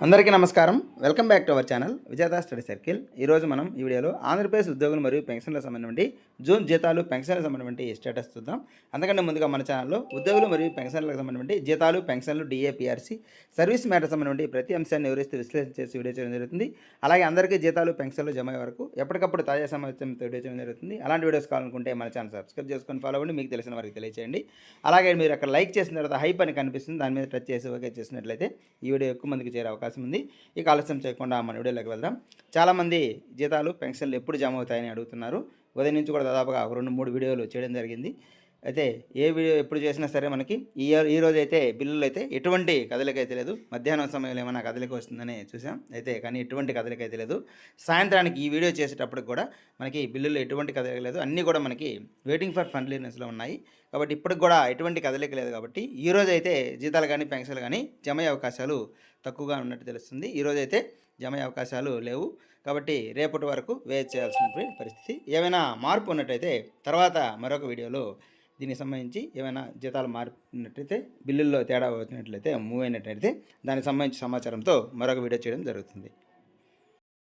అందరికీ నమస్కారం. Welcome back to our channel విజేత స్టడీ సర్కిల్. ఈరోజు మనం ఈ వీడియోలో ఆంధ్రప్రదేశ్ ఉద్యోగులు మరియు పెన్షన్లకు సంబంధించి జూన్ జీతాలు పెన్షన్లకు సంబంధించి స్టేటస్ చూద్దాం. అందుకంటే ముందుగా మన ఛానల్లో ఉద్యోగులు మరియు పెన్షన్లకు సంబంధించి జీతాలు, పెన్షన్లు, డిఏపిఆర్సీ, సర్వీస్ మ్యాటర్ సంబంధించి ప్రతి అంశాన్ని వివరిస్తూ విశ్లేషణ చేసి వీడియో చేయడం జరుగుతుంది. అలాగే అందరికీ జీతాలు, పెన్షన్లు జమ అయ్యే వరకు ఎప్పటికప్పుడు తాజా సమాచారంతో వీడియో చేయడం జరుగుతుంది. అలాంటి వీడియోస్ కావాలనుకుంటే మన ఛానల్ సబ్స్క్రైబ్ చేసుకొని ఫాలో అవ్వండి, మీకు తెలిసిన వారికి తెలియజేయండి. అలాగే మీరు అక్కడ లైక్ చేసిన తర్వాత హైప్ అని కనిపిస్తుంది, దాని మీద టచ్ చేసి ఓకే చేసినట్లయితే ఈ వీడియో ఎక్కువ మందికి చేరే అవకాశం ఉంది. ఇక ఆలస్యం చేయకుండా మన వీడియోలోకి వెళ్దాం. చాలామంది జీతాలు, పెన్షన్లు ఎప్పుడు జమ అవుతాయని అడుగుతున్నారు. ఉదయం నుంచి కూడా దాదాపుగా 2-3 వీడియోలు చేయడం జరిగింది. అయితే ఏ వీడియో ఎప్పుడు చేసినా సరే మనకి ఈ రోజు అయితే బిల్లులు అయితే ఎటువంటి కదలిక అయితే లేదు. మధ్యాహ్నం సమయంలో ఏమైనా కదలిక వస్తుందని చూసాం అయితే, కానీ ఎటువంటి కదలిక అయితే లేదు. సాయంత్రానికి ఈ వీడియో చేసేటప్పటికి కూడా మనకి బిల్లులు ఎటువంటి కదలిక లేదు. అన్నీ కూడా మనకి వెయిటింగ్ ఫర్ ఫండ్లీనెస్లో ఉన్నాయి. కాబట్టి ఇప్పటికి కూడా ఎటువంటి కదలిక లేదు. కాబట్టి ఈరోజు అయితే జీతాలు కానీ పెన్షన్లు కానీ జమ అయ్యే అవకాశాలు తక్కువగా ఉన్నట్టు తెలుస్తుంది. ఈరోజు అయితే జమ అయ్యే అవకాశాలు లేవు. కాబట్టి రేపటి వరకు వెయిట్ చేయాల్సిన పరిస్థితి. ఏమైనా మార్పు ఉన్నట్టయితే తర్వాత మరొక వీడియోలో దీనికి సంబంధించి ఏమైనా జీతాలు మారినట్టయితే, బిల్లుల్లో తేడా వచ్చినట్లయితే, మూవ్ అయినట్టయితే దానికి సంబంధించిన సమాచారంతో మరొక వీడియో చేయడం జరుగుతుంది.